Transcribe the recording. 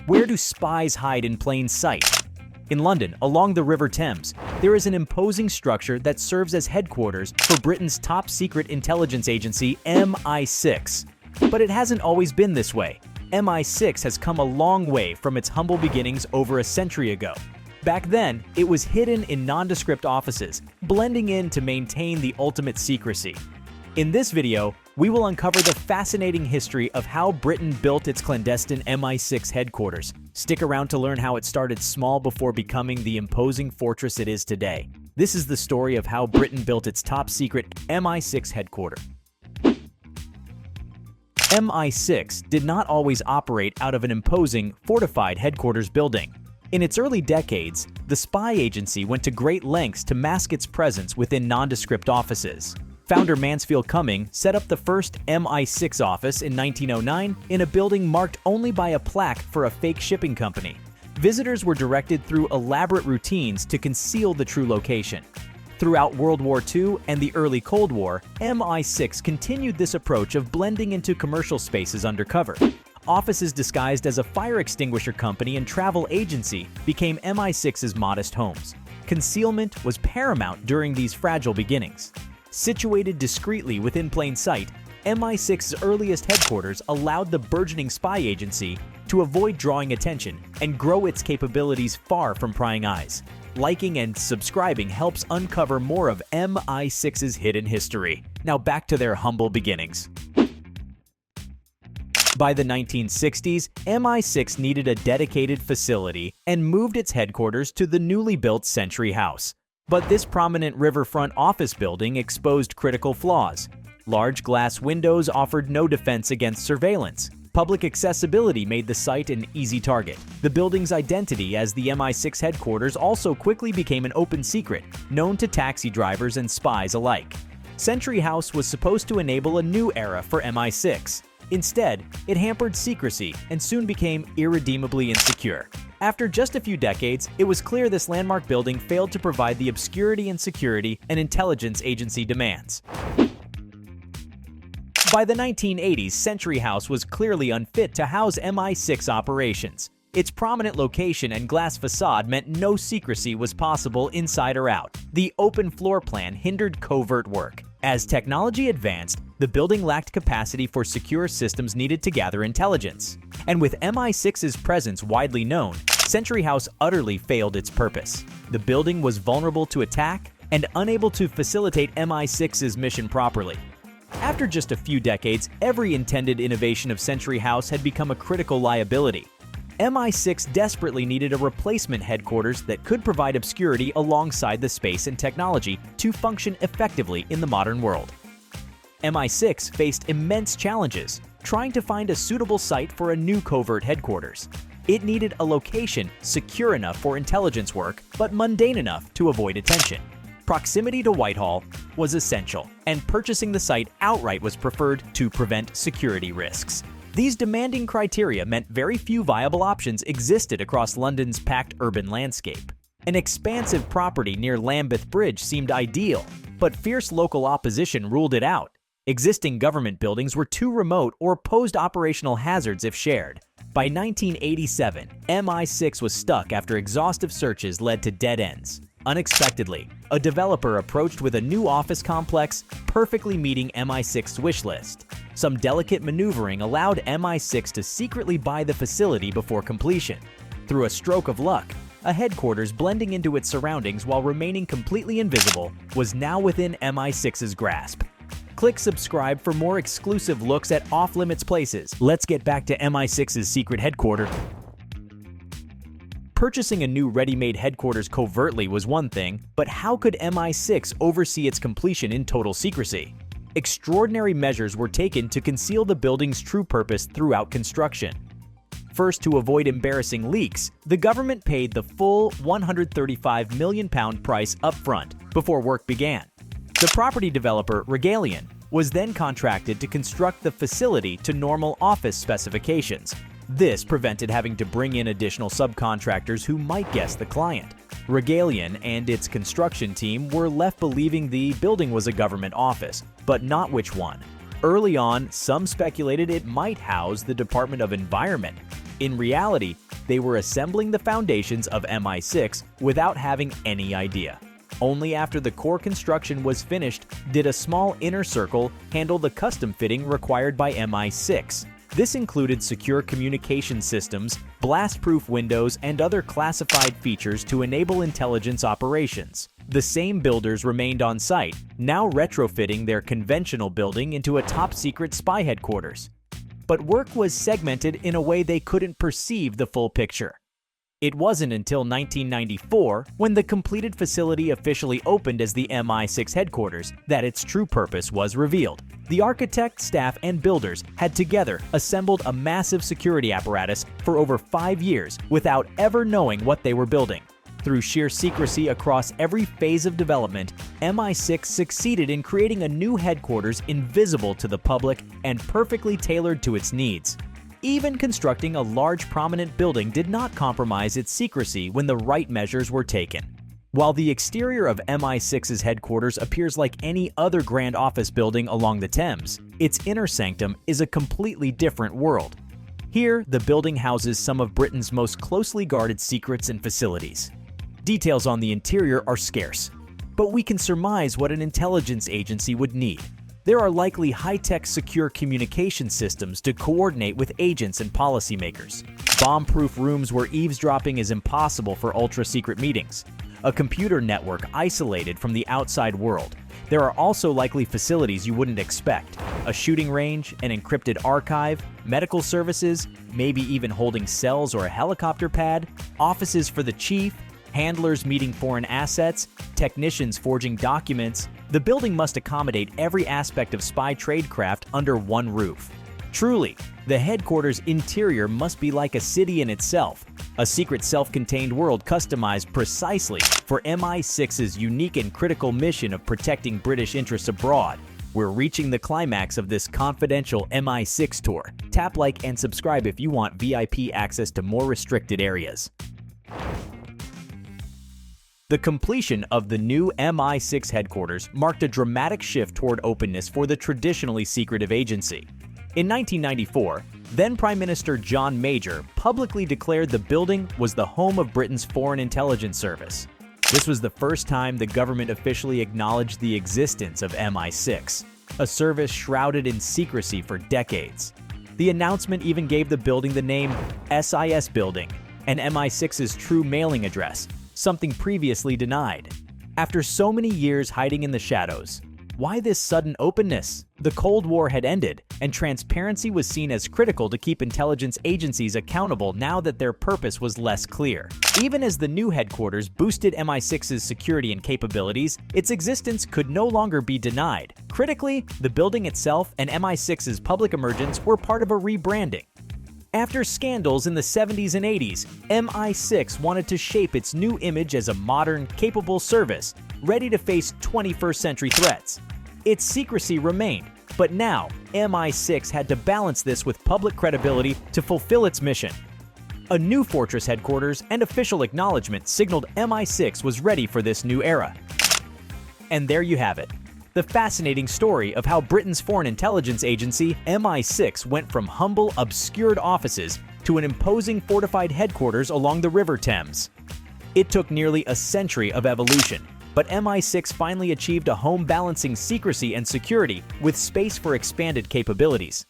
Where do spies hide in plain sight? In London, along the River Thames, there is an imposing structure that serves as headquarters for Britain's top secret intelligence agency, MI6. But it hasn't always been this way. MI6 has come a long way from its humble beginnings over a century ago. Back then, it was hidden in nondescript offices, blending in to maintain the ultimate secrecy. In this video, we will uncover the fascinating history of how Britain built its clandestine MI6 headquarters. Stick around to learn how it started small before becoming the imposing fortress it is today. This is the story of how Britain built its top-secret MI6 headquarters. MI6 did not always operate out of an imposing, fortified headquarters building. In its early decades, the spy agency went to great lengths to mask its presence within nondescript offices. Founder Mansfield Cumming set up the first MI6 office in 1909 in a building marked only by a plaque for a fake shipping company. Visitors were directed through elaborate routines to conceal the true location. Throughout World War II and the early Cold War, MI6 continued this approach of blending into commercial spaces undercover. Offices disguised as a fire extinguisher company and travel agency became MI6's modest homes. Concealment was paramount during these fragile beginnings. Situated discreetly within plain sight, MI6's earliest headquarters allowed the burgeoning spy agency to avoid drawing attention and grow its capabilities far from prying eyes. Liking and subscribing helps uncover more of MI6's hidden history. Now back to their humble beginnings. By the 1960s, MI6 needed a dedicated facility and moved its headquarters to the newly built Century House. But this prominent riverfront office building exposed critical flaws. Large glass windows offered no defense against surveillance. Public accessibility made the site an easy target. The building's identity as the MI6 headquarters also quickly became an open secret, known to taxi drivers and spies alike. Century House was supposed to enable a new era for MI6. Instead, it hampered secrecy and soon became irredeemably insecure. After just a few decades, it was clear this landmark building failed to provide the obscurity and security an intelligence agency demands. By the 1980s, Century House was clearly unfit to house MI6 operations. Its prominent location and glass facade meant no secrecy was possible inside or out. The open floor plan hindered covert work. As technology advanced, the building lacked capacity for secure systems needed to gather intelligence. And with MI6's presence widely known, Century House utterly failed its purpose. The building was vulnerable to attack and unable to facilitate MI6's mission properly. After just a few decades, every intended innovation of Century House had become a critical liability. MI6 desperately needed a replacement headquarters that could provide obscurity alongside the space and technology to function effectively in the modern world. MI6 faced immense challenges, trying to find a suitable site for a new covert headquarters. It needed a location secure enough for intelligence work, but mundane enough to avoid attention. Proximity to Whitehall was essential, and purchasing the site outright was preferred to prevent security risks. These demanding criteria meant very few viable options existed across London's packed urban landscape. An expansive property near Lambeth Bridge seemed ideal, but fierce local opposition ruled it out. Existing government buildings were too remote or posed operational hazards if shared. By 1987, MI6 was stuck after exhaustive searches led to dead ends. Unexpectedly, a developer approached with a new office complex, perfectly meeting MI6's wish list. Some delicate maneuvering allowed MI6 to secretly buy the facility before completion. Through a stroke of luck, a headquarters blending into its surroundings while remaining completely invisible was now within MI6's grasp. Click subscribe for more exclusive looks at off-limits places. Let's get back to MI6's secret headquarters. Purchasing a new ready-made headquarters covertly was one thing, but how could MI6 oversee its completion in total secrecy? Extraordinary measures were taken to conceal the building's true purpose throughout construction. First, to avoid embarrassing leaks, the government paid the full £135 million price upfront before work began. The property developer, Regalian, was then contracted to construct the facility to normal office specifications. This prevented having to bring in additional subcontractors who might guess the client. Regalian and its construction team were left believing the building was a government office, but not which one. Early on, some speculated it might house the Department of Environment. In reality, they were assembling the foundations of MI6 without having any idea. Only after the core construction was finished did a small inner circle handle the custom fitting required by MI6. This included secure communication systems, blast-proof windows, and other classified features to enable intelligence operations. The same builders remained on site, now retrofitting their conventional building into a top-secret spy headquarters. But work was segmented in a way they couldn't perceive the full picture. It wasn't until 1994, when the completed facility officially opened as the Mi6 headquarters, that its true purpose was revealed. The architect, staff, and builders had together assembled a massive security apparatus for over 5 years without ever knowing what they were building. Through sheer secrecy across every phase of development, Mi6 succeeded in creating a new headquarters invisible to the public and perfectly tailored to its needs. Even constructing a large prominent building did not compromise its secrecy when the right measures were taken. While the exterior of Mi6's headquarters appears like any other grand office building along the Thames, its inner sanctum is a completely different world. Here, the building houses some of Britain's most closely guarded secrets and facilities. Details on the interior are scarce, but we can surmise what an intelligence agency would need. There are likely high-tech secure communication systems to coordinate with agents and policymakers, bomb-proof rooms where eavesdropping is impossible for ultra-secret meetings, a computer network isolated from the outside world. There are also likely facilities you wouldn't expect, a shooting range, an encrypted archive, medical services, maybe even holding cells or a helicopter pad, offices for the chief, handlers meeting foreign assets, technicians forging documents. The building must accommodate every aspect of spy tradecraft under one roof. Truly, the headquarters interior must be like a city in itself, a secret self-contained world customized precisely for Mi6's unique and critical mission of protecting British interests abroad. We're reaching the climax of this confidential Mi6 tour. Tap like and subscribe if you want VIP access to more restricted areas. The completion of the new Mi6 headquarters marked a dramatic shift toward openness for the traditionally secretive agency. In 1994, then Prime Minister John Major publicly declared the building was the home of Britain's Foreign Intelligence Service. This was the first time the government officially acknowledged the existence of Mi6, a service shrouded in secrecy for decades. The announcement even gave the building the name SIS Building and Mi6's true mailing address, something previously denied. After so many years hiding in the shadows, why this sudden openness? The Cold War had ended, and transparency was seen as critical to keep intelligence agencies accountable now that their purpose was less clear. Even as the new headquarters boosted Mi6's security and capabilities, its existence could no longer be denied. Critically, the building itself and Mi6's public emergence were part of a rebranding. After scandals in the 70s and 80s, Mi6 wanted to shape its new image as a modern, capable service, ready to face 21st century threats. Its secrecy remained, but now Mi6 had to balance this with public credibility to fulfill its mission. A new fortress headquarters and official acknowledgement signaled Mi6 was ready for this new era. And there you have it. The fascinating story of how Britain's foreign intelligence agency, Mi6, went from humble, obscured offices to an imposing fortified headquarters along the River Thames. It took nearly a century of evolution, but Mi6 finally achieved a home balancing secrecy and security with space for expanded capabilities.